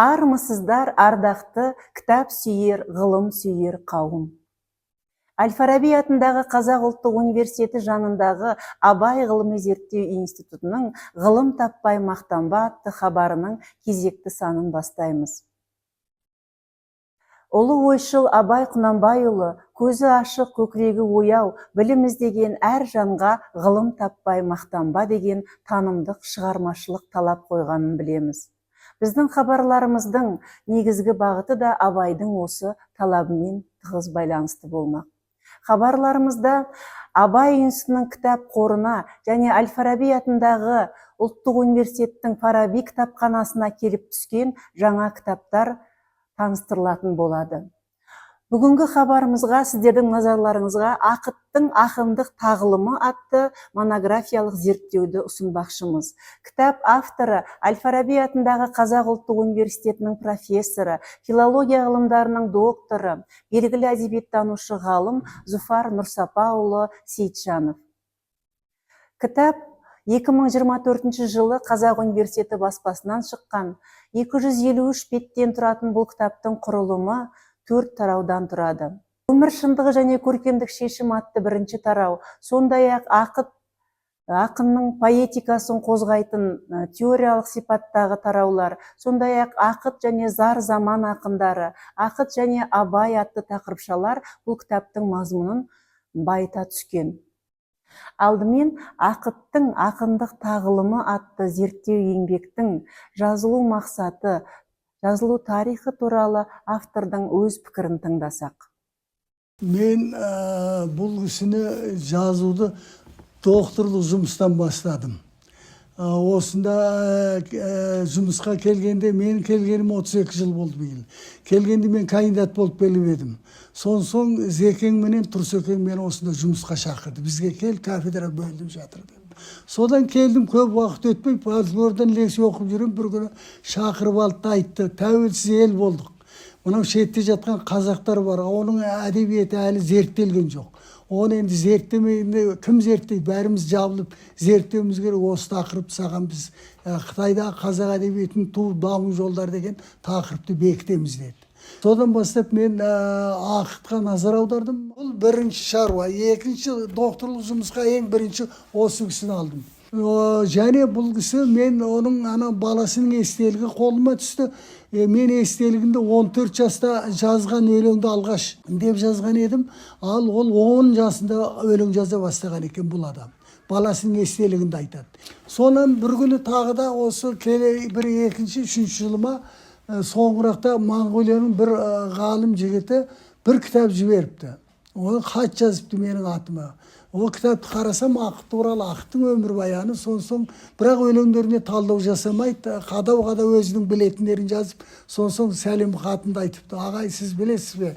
Армысыздар, ардақты кітап сүйер, ғылым сүйер қауым. Әл-Фараби атындағы Қазақ ұлттық университеті жанындағы Абай ғылыми зерттеу институтының ғылым таппай мақтанба атты хабарының кезекті санын бастаймыз. Ұлы ойшыл Абай Құнанбайұлы көзі ашық, көкірегі ояу, білім іздеген әр жанға ғылым таппай мақтанба деген танымдық шығармашылық талап қойғанын білеміз. Біздің хабарларымыздың негізгі бағыты да Абайдың осы талабымен тығыз байланысты болмақ. Хабарларымызда Абай институтының кітап қорына және Әл-Фараби атындағы ұлттық университеттің Фараби кітапханасына келіп түскен жаңа кітаптар таныстырылатын болады. Бүгінгі хабарымызға сіздердің назарларыңызға Ақыттың ақындық тағылымы атты монографиялық зерттеуді ұсынбақшымыз. Кітап авторы Әл-Фараби атындағы Қазақ ұлттық университетінің профессоры, филология ғылымдарының докторы, белгілі әдебиеттанушы ғалым Зуфар Нұрсапаұлы Сейітжанов. Кітап 2024 жылы Қазақ университеті баспасынан шыққан. 253 беттен тұратын бұл кітаптың құрылымы 4 тараудан тұрады. Өмір шындығы және көркемдік шешім атты бірінші тарау, сондай-ақ ақынның поэтикасын қозғайтын теориялық сипаттағы тараулар, сондай-ақ ақыт және зар заман ақындары, ақыт және Абай атты тақырыпшалар бұл кітаптың мазмұнын байыта түскен. Алдымен Ақыттың ақындық тағылымы атты зерттеу еңбектің жазылу мақсаты, жазылу тарихы туралы автордың өз пікірін тыңдасақ. Мен бұл кісіні жазуды докторлық жұмыстан бастадым. Осында жұмысқа келгенде, мен келгенім 32 жыл болды биыл. Келгенде мен кандидат болып келіп едім. Соң Зекең менен Тұрсекең мен осында жұмысқа шақырды. Бізге кел, кафедра бөлдім жатыр деп. Содан келдім, көп уақыт өтпей, Пазлордан лекция оқып жүрем, бір күні шақырып алды, айтты, тәуелсіз ел болдық. Мынау шетте жатқан қазақтар бар, оның әдебиеті әлі зерттелген жоқ. Оны енді зерттемейді, кім зерттейді? Бәріміз жабылып зерттеуіміз керек. Осы тақырып саған біз Қытайда қазақ әдебиетінің туу даму жолдары деген тақырыпты бекітеміз деді. Содан бастап мен Ақытқа назар аудардым. Бұл бірінші шаруа, екінші докторлық жұмысқа ең бірінші осы кісіні алдым. Және бұл кісі, мен оның баласының естелігі қолыма түсті. Мен естелігінде 14 жаста жазған өлеңді алғаш деп жазған едім. Ал ол 10 жасында өлең жаза бастаған екен бұл адам. Баласының естелігінде айтады. Сонан бір күні тағы да осы бір екінші, үшінші жылыма соңырақта Моңғолияның бір ғалым жігіті бір кітап жіберіпті. Оны хат жазыпты менің атыма. Ол кітапты қарасам, Ақыт туралы, Ақыттың өмірбаяны, соң бірақ өлеңдеріне талдау жасамайды, қадау-қадау өзінің білетіндерін жазып, соң сәлем хатында айтыпты. Ағай, сіз білесіз бе?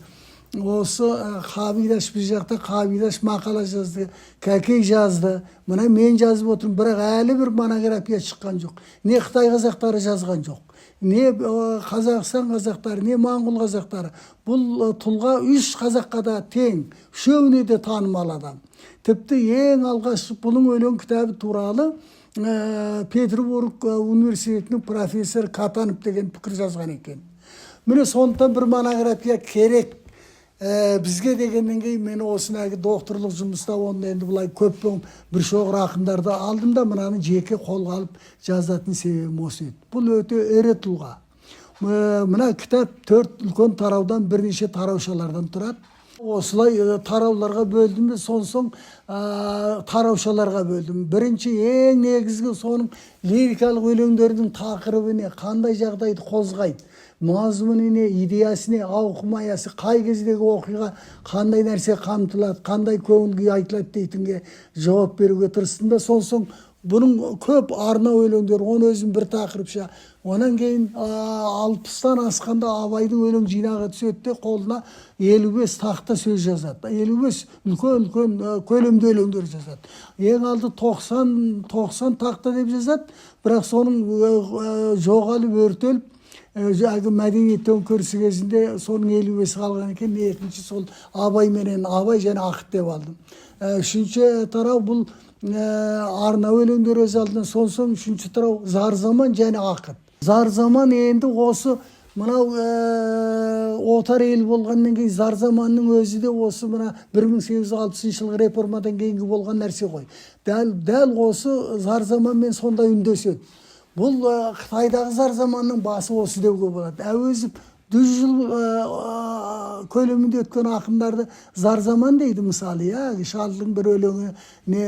Осы Қабидаш бір жақта Қабидаш мақала жазды, Кәкей жазды, мына мен жазып отырмын, бірақ әлі бір монография шыққан жоқ. Не Қытай қазақтары жазған жоқ, не Қазақстан қазақтары, не Моңғол қазақтары. Бұл тұлға 3 қазаққа да тең, үшеуіне де танымал адам. Тіпті ең алғашқы бұның өлең кітабы туралы Петербург университетінің профессор Катанов деген пікір жазған екен. Міне сондықтан бір монография керек бізге дегеннен кейін мен осындағы докторлық жұмыста онда енді бұлай көппен бір шоғыр ақындарды алдым да мынаны жеке қолға алып жазатын себебім осы еді. Бұл өте ірі тұлға. Мына кітап 4 үлкен тараудан бірнеше тараушалардан тұрады. Осылай тарауларға бөлдім де соң тараушаларға бөлдім. Бірінші ең негізгі соның лирикалық өлеңдердің тақырыбы не, қандай жағдайды қозғайды, мазмұны не, идеясы не, ауқым аясы, қай кездегі оқиға қандай нәрсе қамтылады, қандай көңіл күй айтылады дейтінге жауап беруге тырыстым да соң бұның көп арнау өлеңдер, оны өзім бір тақырыпша. Онан кейін 60-тан асқанда Абайдың өлең жинағы түседі, қолына 55 тақта сөз жазады. 55 үлкен көлемді өлеңдер жазады. Ең алды 90 тақта деп жазады, бірақ соның жоғалып өртеліп, мәдениет төңкерісі кезінде соның 55 қалған екен. Екінші сол Абай менен Абай және Ақыт деп алдым. Үшінші тарау бұл арна өлеңдер өз алдынан, соң үшінші тарау зар заман және Ақыт. Зар заман енді осы мынау отар ел болғаннан кейін зар заманның өзі де осы мына 1860 жылғы реформадан кейінгі болған нәрсе ғой. Дәл осы зар заманмен сондай үндеседі. Бұл Қытайдағы зар заманның басы осы деуге болады. Әуезов 100 жыл көлемінде өткен ақындарды зар заман дейді мысалы, шалдың бір өлеңі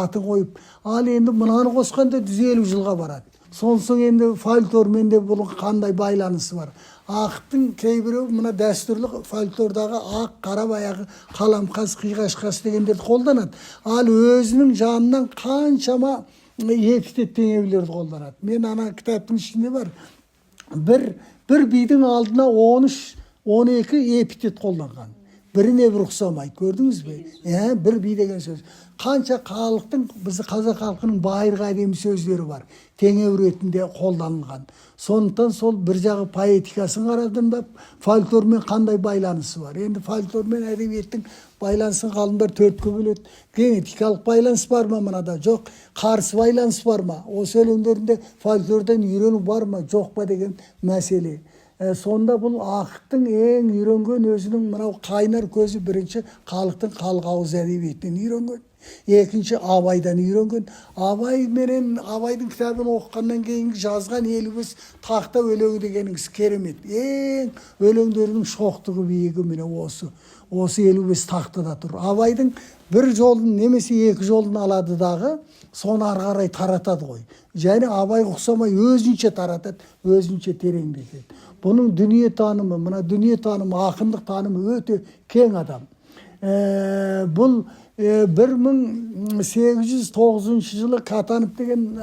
атын қойып. Ал енді мынаны қосқанда 150 жылға барады. Сонсоң енді фольклормен де бұл қандай байланысы бар. Ақыттың кейбіреу мына дәстүрлі фольклордағы ақ, қара баяғы қаламқас, қиғашқас дегендерді қолданады. Ал өзінің жанынан қаншама эпитет теңеулерді қолданады. Мен ана кітаптың ішінде бар. Бір бидің алдына 13-12 эпитет қолданған. Біріне бір ұқсамайды, көрдіңіз бе? Бір би деген сөз. Қанша халықтың, бізді қазақ халқының байырғы әдемі сөздері бар. Теңеу ретінде қолданылған. Сондықтан сол бір жағы поэтикасын қарадым да, фольклормен қандай байланысы бар. Енді фольклормен әдебиеттің байланысын ғалымдар төртке бөледі. Генетикалық байланыс бар ма мынада? Жоқ. Қарсы байланыс бар ма? Осы өлеңдерінде фольклордан үйрену бар ма? Жоқ па деген мәселе. Сонда бұл ақыттың ең үйренген өзінің мынау қайнар көзі бірінші халықтың халық ауыз әдебиетінен үйренген. Екінші Абайдан үйренген. Абайдың кітабын оқығаннан кейін жазған 55 тақта өлеңі дегеніңіз керемет. Ең өлеңдерінің шоқтығы биігі міне осы 55 тақтада тұр. Абайдың бір жолын немесе екі жолын алады дағы, соны ары қарай таратады ғой. Және Абай ұқсамай өзінше таратады, өзінше тереңдетеді. Бұның дүние танымы, мына дүние танымы, ақындық танымы өте кең адам. Бұл 1809 жылы Катанов деген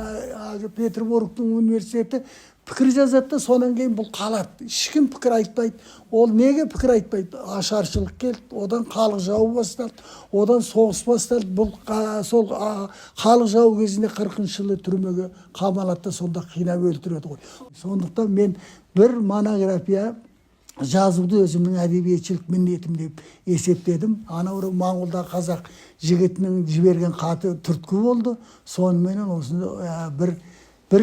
Петербургтың университеті пікір жазады, сонан кейін бұл қалады. Ешкім пікір айтпайды. Ол неге пікір айтпайды? Ашаршылық келді, одан халық жауы басталды, одан соғыс басталды. Бұл сол халық жауы кезінде 40 жылы түрмеге қамалады, сонда қинап өлтіреді ғой. Сондықтан мен бір монография жазуды өзімнің әдебиетшілік міндетім деп есептедім. Анау Моңғолда қазақ жігітінің жіберген хаты түрткі болды. Соныменен осыны бір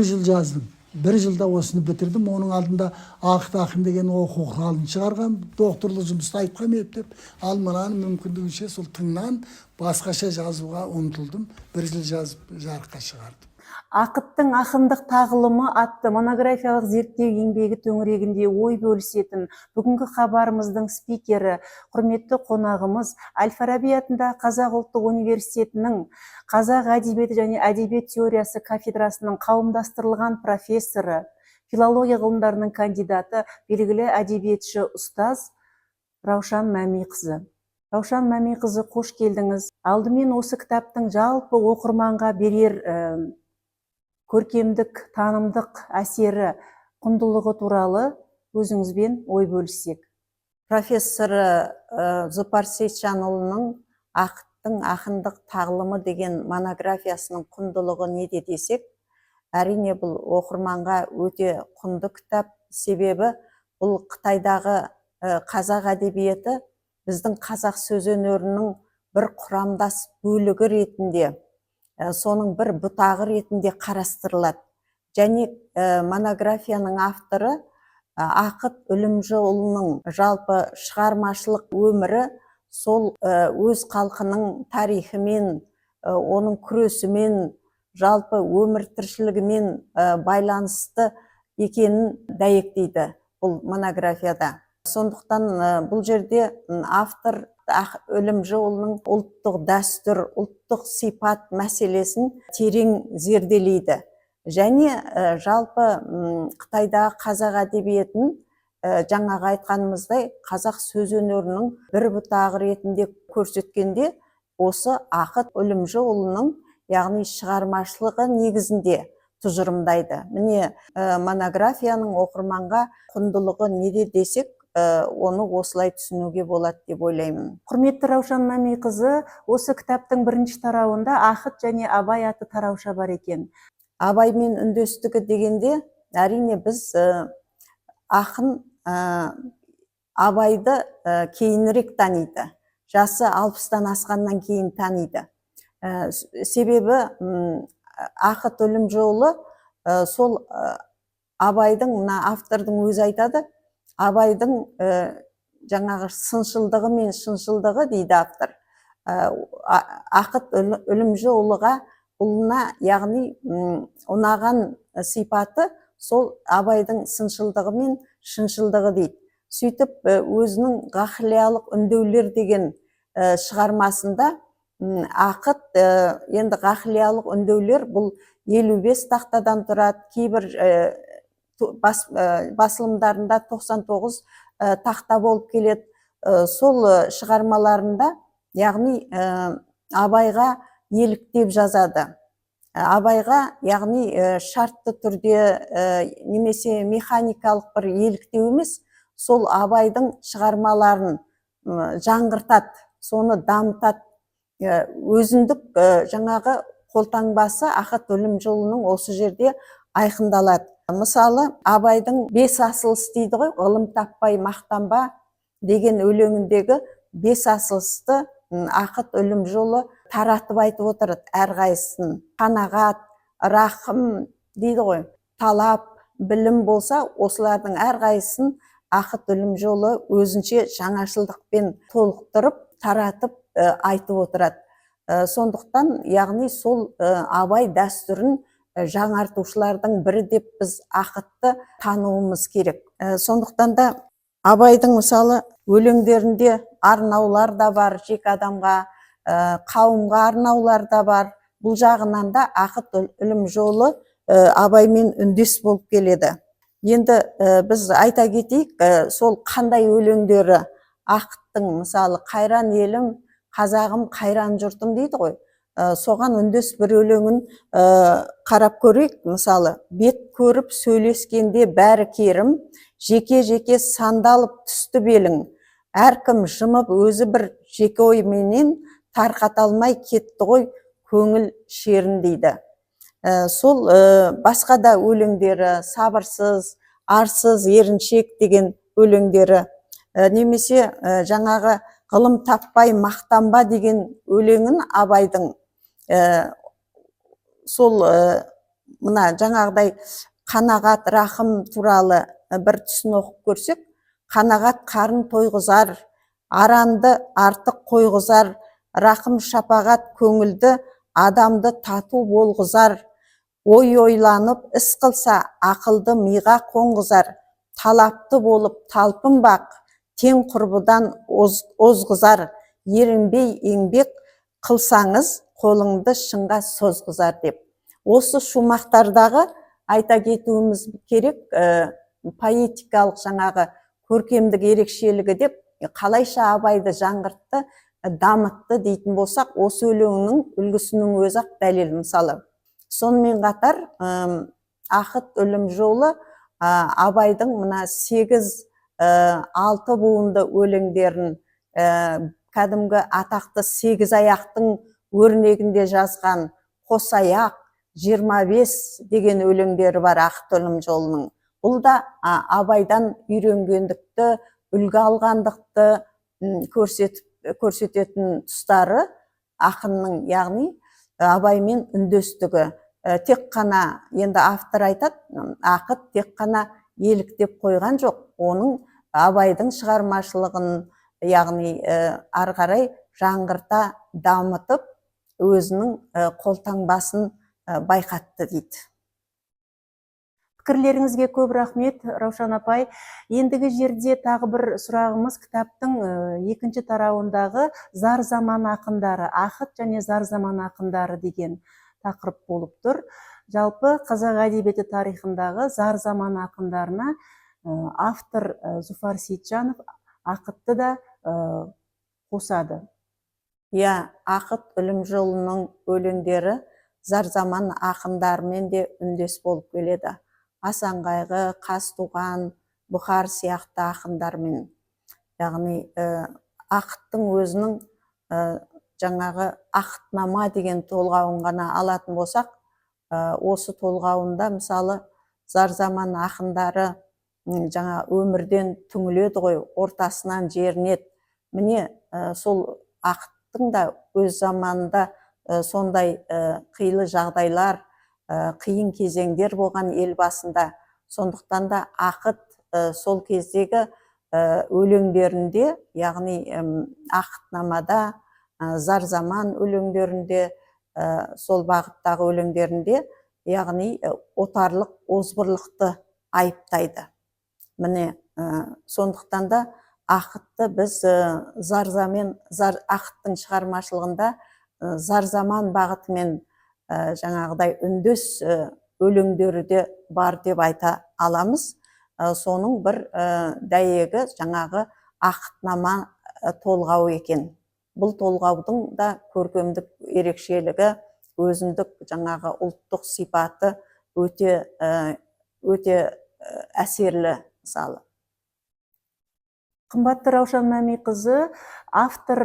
жыл жаздым. Бір жылда осыны бітірдім. Оның алдында ақын деген оқу құралын шығарған, докторлық жұмысты айтқам ептеп. Ал мынаны мүмкіндігінше сол тыңнан басқаша жазуға ұмтылдым. Бір жыл жазып жарыққа шығардым. Ақыттың ақындық тағылымы атты монографиялық зерттеу еңбегі төңірегінде ой бөлісетін бүгінгі хабарымыздың спикері, құрметті қонағымыз Әл-Фараби атындағы Қазақ ұлттық университетінің қазақ әдебиеті және әдебиет теориясы кафедрасының қауымдастырылған профессоры, филология ғылымдарының кандидаты, белгілі әдебиетші ұстаз Раушан Мәмиқызы. Раушан Мәмиқызы, қош келдіңіз. Алдымен осы кітаптың жалпы оқырманға берер көркемдік, танымдық әсері, құндылығы туралы өзіңізбен ой бөліссек. Профессор Зұлпар Сейітжанұлының ақыттың ақындық тағылымы деген монографиясының құндылығы неде десек, әрине бұл оқырманға өте құнды кітап. Себебі бұл Қытайдағы қазақ әдебиеті біздің қазақ сөз өнерінің бір құрамдас бөлігі ретінде, соның бір бұтағы ретінде қарастырылады. Және монографияның авторы Ақыт Үлімжіұлының жалпы шығармашылық өмірі сол өз халқының тарихымен, оның күресімен, жалпы өмір тіршілігімен байланысты екенін дәйектейді бұл монографияда. Сондықтан бұл жерде автор Үлімжіұлының ұлттық дәстүр, ұлттық сипат мәселесін терең зерделейді. Және жалпы Қытайдағы қазақ әдебиетін жаңағы айтқанымыздай қазақ сөз өнерінің бір бұтағы ретінде көрсеткенде, осы Ақыт Үлімжіұлының яғни шығармашылығы негізінде тұжырымдайды. Міне монографияның оқырманға құндылығы неде десек, оны осылай түсінуге болады деп ойлаймын. Құрметті Раушан Мәмиқызы, осы кітаптың бірінші тарауында Ақыт және Абай атты тарауша бар екен. Абаймен үндестігі дегенде, әрине біз ақын Абайды кейінірек таниды. Жасы 60-тан асқаннан кейін таниды. Себебі Ақыт Үлімжіұлы сол абайдың мына автордың өзі айтады, абайдың жаңағы сыншылдығы мен шыншылдығы дейді автор. Ақыт Үлімжіұлыға ұлына яғни ұнаған сипаты сол абайдың сыншылдығы мен шыншылдығы дейді. Сөйтіп өзінің ғақлиялық үндеулер деген шығармасында ақыт енді ғақлиялық үндеулер бұл 55 тақтадан тұрады, кейбір басылымдарында 99 тақта болып келеді. Сол шығармаларында яғни абайға еліктеп жазады. Абайға яғни шартты түрде немесе механикалық бір еліктеу емес, сол абайдың шығармаларын жаңғыртады, соны дамытады. Өзіндік жаңағы қолтаңбасы Ақыт Үлімжіұлының осы жерде айқындалады. Мысалы, абайдың 5 асылыс дейді ғой, ғылым таппай мақтанба деген өлеңіндегі 5 асылысты Ақыт Үлімжіұлы таратып айтып отырады әрқайсысын. Қанағат, рахым дейді ғой, талап, білім болса, осылардың әрқайсысын Ақыт Үлімжіұлы өзінше жаңашылдықпен толықтырып, таратып айтып отырады. Сондықтан, яғни сол абай дәстүрін жаңартушылардың бірі деп біз Ақытты тануымыз керек. Сондықтан да абайдың мысалы өлеңдерінде арнаулар да бар, жеке адамға, қауымға арнаулар да бар. Бұл жағынан да Ақыт Үлімжіұлы абаймен үндес болып келеді. Енді біз айта кетейік, сол қандай өлеңдері Ақыттың, мысалы қайран елім, қазағым, қайран жұртым дейді ғой. Соған үндес бір өлеңін қарап көрейік. Мысалы, бет көріп сөйлескенде бәрі керім, жеке-жеке сандалып түсті белің, әркім жымып өзі бір жеке ойменен тарқата алмай кетті ғой көңіл шерін дейді. Сол басқа да өлеңдері, сабырсыз, арсыз, еріншек деген өлеңдері, немесе жаңағы ғылым таппай мақтанба деген өлеңін абайдың сол мына жаңағыдай қанағат, рахым туралы бір түсін оқып көрсек, қанағат қарын тойғызар, аранды артық қойғызар, рахым шапағат көңілді адамды тату болғызар, ой ойланып іс қылса ақылды миға қонғызар, талапты болып талпынбақ, тең құрбыдан озғызар, ерінбей еңбек қылсаңыз қолыңды шыңға созғызар деп. Осы шумақтардағы айта кетуіміз керек поэтикалық жаңағы көркемдік ерекшелігі деп, қалайша абайды жаңғыртты, дамытты дейтін болсақ, осы өлеңнің үлгісінің өзі дәлел. Мысалы, сонымен қатар Ақыт Үлімжіұлы абайдың мына 8-6 буынды өлеңдерін кәдімгі атақты 8 аяқтың өрнегінде жазған. Қос аяқ, 25 деген өлеңдері бар Ақыт Үлімжіұлының. Бұл да абайдан үйренгендікті, үлгі алғандықты көрсететін тұстары ақынның, яғни абаймен үндестігі. Тек қана, енді автор айтады, Ақыт тек қана еліктеп қойған жоқ, оның абайдың шығармашылығын, яғни ары қарай жаңғырта дамытып, өзінің қолтаңбасын байқатты дейді. Пікірлеріңізге көп рахмет, Раушан апай. Ендігі жерде тағы бір сұрағымыз кітаптың екінші тарауындағы зар заман ақындары, Ақыт және зар заман ақындары деген тақырып болып тұр. Жалпы қазақ әдебиеті тарихындағы зар заман ақындарына автор Зуфар Сейітжанов Ақытты да қосады. Ақыт Үлімжіұлының өлеңдері зар заман ақындарымен де үндес болып келеді. Асан Қайғы, Қазтуған, Бұхар сияқты ақындармен. Яғни Ақыттың өзінің жаңағы Ақытнама деген толғауын ғана алатын болсақ, осы толғауында мысалы зар заман ақындары жаңа өмірден түңіледі ғой, ортасынан жерінеді. Міне сол Ақыттың да өз заманында сондай қилы жағдайлар, қиын кезеңдер болған ел басында. Сондықтан да ақыт сол кездегі өлеңдерінде, яғни ақытнамада, зар заман өлеңдерінде, сол бағыттағы өлеңдерінде, яғни отарлық, озбырлықты айыптайды. Міне, сондықтан да ақытты біз ақыттың шығармашылығында зар заман бағытымен жаңағыдай үндес өлеңдері де бар деп айта аламыз. Соның бір дәйегі жаңағы ақытнама толғау екен. Бұл толғаудың да көркемдік ерекшелігі, өзіндік жаңағы ұлттық сипаты өте әсерлі мысалы. Қымбатты Раушан Мәмиқызы, автор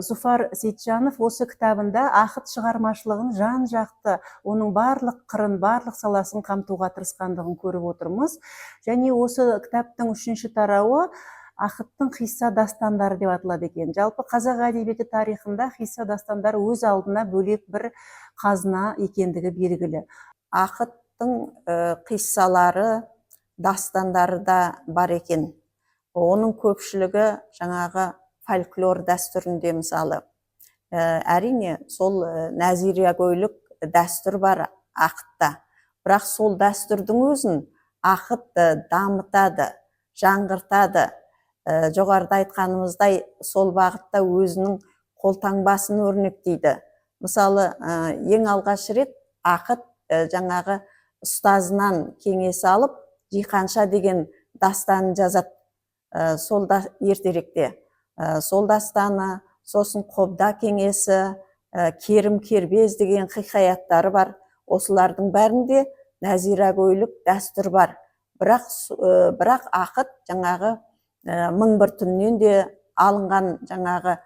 Зуфар Сейтжанов осы кітабында ақыт шығармашылығын жан-жақты, оның барлық қырын, барлық саласын қамтуға тырысқандығын көріп отырмыз. Және осы кітаптың 3-ші тарауы ақыттың қисса дастандары деп аталады екен. Жалпы қазақ әдебиеті тарихында қисса дастандар өз алдына бөлек бір қазына екендігі белгілі. Ақыттың қиссалары, дастандары да бар екен. Оның көпшілігі жаңағы фольклор дәстүрінде мысалы. Әрине, сол нәзирагөйлік дәстүр бар ақытта. Бірақ сол дәстүрдің өзін ақыт дамытады, жаңғыртады. Жоғарыда айтқанымыздай, сол бағытта өзінің қолтаңбасын өрнектейді. Мысалы, ең алғаш рет ақыт жаңағы ұстазынан кеңес алып, Жиһанша деген дастанын жазады. Сол да ертеректе. Сол дастаны, сосын Қобда кеңесі, Керім Кербез деген хикаяттары бар. Осылардың бәрінде нәзирагөйлік дәстүр бар. Бірақ ақыт жаңағы мың бір түннен де алынған жаңағы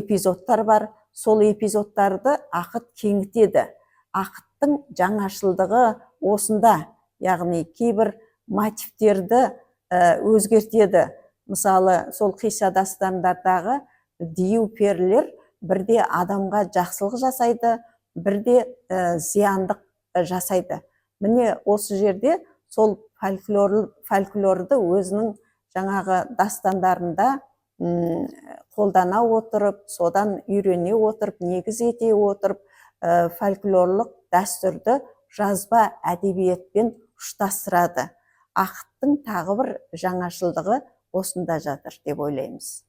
эпизодтар бар. Сол эпизодтарды ақыт кеңітеді. Ақыттың жаңашылдығы осында, яғни кейбір мотивтерді өзгертеді. Мысалы, сол қисса дастандардағы дию перілер бірде адамға жақсылық жасайды, бірде зияндық жасайды. Міне осы жерде сол фольклорды өзінің жаңағы дастандарында қолдана отырып, содан үйрене отырып, негіз ете отырып, фольклорлық дәстүрді жазба әдебиетпен ұштастырады. Ақыттың тағы бір жаңашылдығы осында жатыр деп ойлаймыз.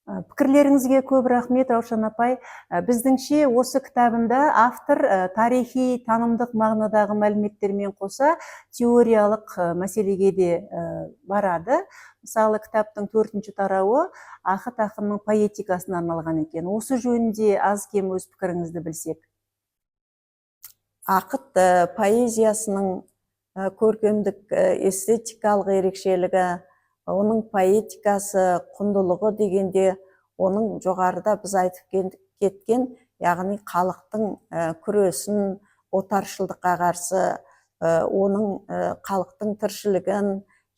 Пікірлеріңізге көп рахмет, Раушан апай. Біздіңше осы кітабында автор тарихи, танымдық мағынадағы мәліметтермен қоса теориялық мәселеге де барады. Мысалы, кітаптың 4-ші тарауы ақыт ақынның поэтикасына арналған екен. Осы жөнінде аз кем өз пікіріңізді білсек. Ақыт поэзиясының көркемдік эстетикалық ерекшелігі, оның поэтикасы, құндылығы дегенде, оның жоғарыда біз айтып кеткен, яғни халықтың күресін, отаршылдыққа қарсы, оның халықтың тіршілігін,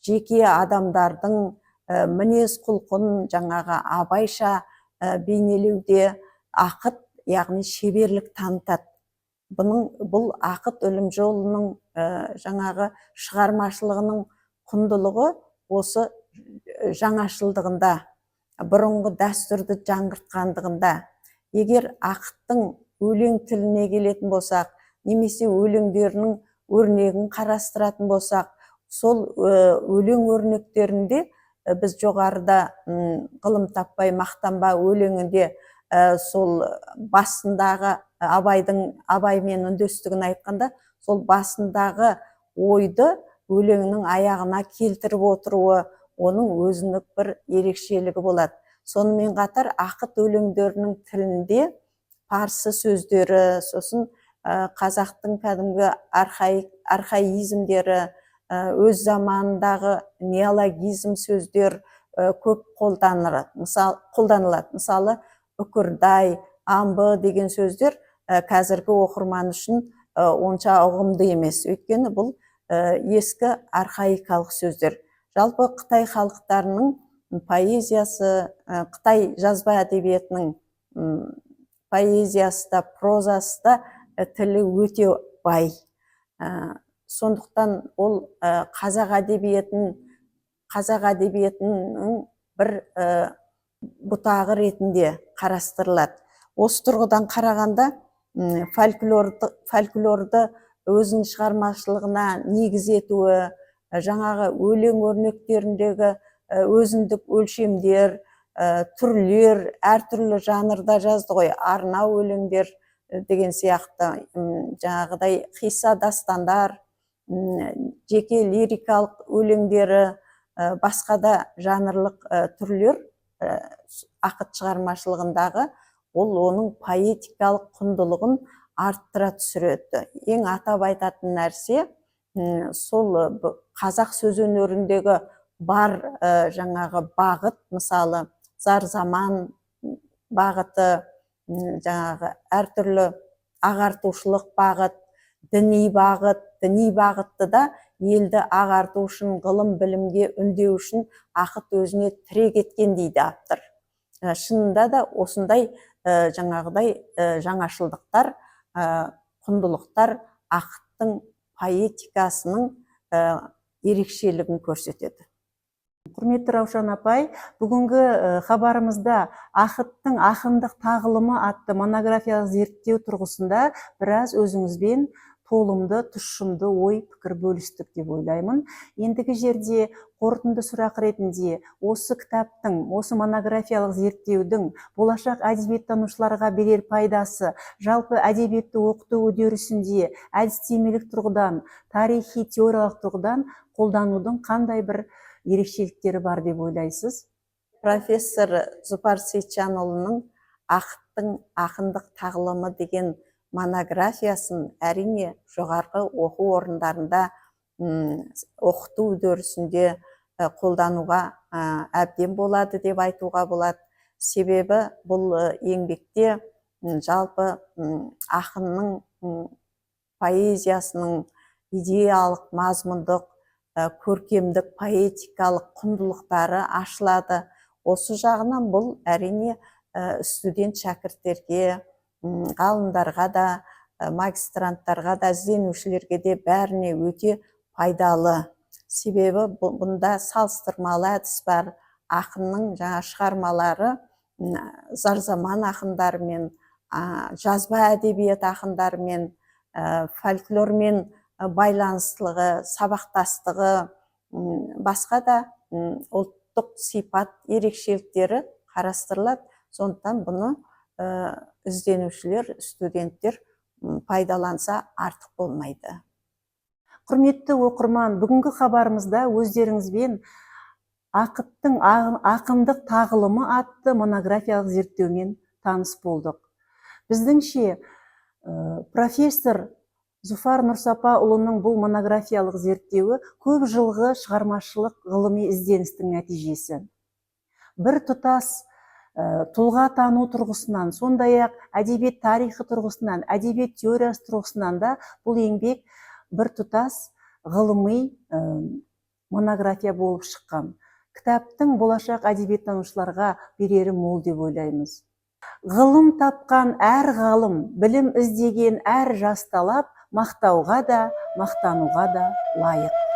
жеке адамдардың мінез құлқын жаңағы абайша бейнелеуде ақыт, яғни шеберлік танытады. Бұл ақыт өлім жолының жаңағы шығармашылығының құндылығы осы жаңашылдығында, бұрынғы дәстүрді жаңғыртқандығында. Егер ақыттың өлең тіліне келетін болсақ, немесе өлеңдерінің өрнегін қарастыратын болсақ, сол өлең өрнектерінде біз жоғарыда ғылым таппай мақтанба өлеңінде сол басындағы абаймен үндестігін айтқанда, сол басындағы ойды өлеңнің аяғына келтіріп отыруы, оның өзіндік бір ерекшелігі болады. Сонымен қатар ақыт өлеңдерінің тілінде парсы сөздері, сосын қазақтың кәдімгі архаизмдері, өз заманындағы неологизм сөздер көп қолданылады. Мысалы, үкірдай, амбы деген сөздер қазіргі оқырман үшін онша ұғымды емес. Өйткені бұл ескі архаикалық сөздер. Жалпы Қытай халықтарының поэзиясы, Қытай жазба әдебиетінің поэзиясы да, прозасы да тілі өте бай. сондықтан ол қазақ әдебиетінің бір бұтағы ретінде қарастырылады. Осы тұрғыдан қарағанда фольклорды өзінің шығармашылығына негіз етуі, жаңағы өлең өрнектеріндегі өзіндік өлшемдер, түрлер, әртүрлі жанрда жазды ғой, арнау өлеңдер деген сияқты, жаңағыдай қисса дастандар, жеке лирикалық өлеңдері, басқа да жанрлық түрлер ақыт шығармашылығындағы ол оның поэтикалық құндылығын арттыра түсіреді. Ең атап айтатын нәрсе сол қазақ сөз өнеріндегі бар жаңағы бағыт, мысалы зар заман бағыты, жаңағы әртүрлі ағартушылық бағыт, діни бағытты да елді ағарту үшін, ғылым білімге үндеу үшін ақыт өзіне тірек еткен дейді автор. Шынында да осындай жаңағыдай жаңашылдықтар, құндылықтар ақыттың поэтикасының ерекшелігін көрсетеді. Құрметті Раушан апай, бүгінгі хабарымызда ақыттың ақындық тағылымы атты монографиялық зерттеу тұрғысында біраз өзіңізбен толымды, тұшымды ой пікір бөлістік деп ойлаймын. Ендігі жерде қорытынды сұрақ ретінде осы кітаптың, осы монографиялық зерттеудің болашақ әдебиеттанушыларға берер пайдасы, жалпы әдебиетті оқыту үдерісінде әдістемелік тұрғыдан, тарихи теориялық тұрғыдан қолданудың қандай бір ерекшеліктері бар деп ойлайсыз? Профессор Зұпар Сейтжанұлының ақыттың ақындық тағылымы деген монографиясын әрине жоғарғы оқу орындарында оқыту үдерісінде қолдануға әбден болады деп айтуға болады. Себебі бұл еңбекте жалпы ақынның поэзиясының идеялық, мазмұндық, көркемдік, поэтикалық құндылықтары ашылады. Осы жағынан бұл әрине студент шәкірттерге, ғалымдарға да, магистранттарға да, ізденушілерге де бәріне өте пайдалы. Себебі бұнда салыстырмалы әдіс бар. Ақынның жаңа шығармалары зарзаман ақындарымен, жазба әдебиет ақындарымен, фольклормен байланыстылығы, сабақтастығы, басқа да ұлттық сипат ерекшеліктері қарастырылады. Сондықтан бұны ізденушілер, студенттер пайдаланса артық болмайды. Құрметті оқырман, бүгінгі хабарымызда өздеріңізбен ақыттың ақындық тағылымы атты монографиялық зерттеумен таныс болдық. Біздіңше профессор Зұфар Нұрсапаұлының бұл монографиялық зерттеуі көп жылғы шығармашылық ғылыми ізденістің нәтижесі. Бір тұтас тұлға тану тұрғысынан, сондай-ақ әдебиет тарихы тұрғысынан, әдебиет теориясы тұрғысынан да бұл еңбек бір тұтас ғылыми монография болып шыққан. Кітаптың болашақ әдебиеттанушыларға берері мол деп ойлаймыз. Ғылым тапқан әр ғалым, білім іздеген әр жас талап мақтауға да, мақтануға да лайық.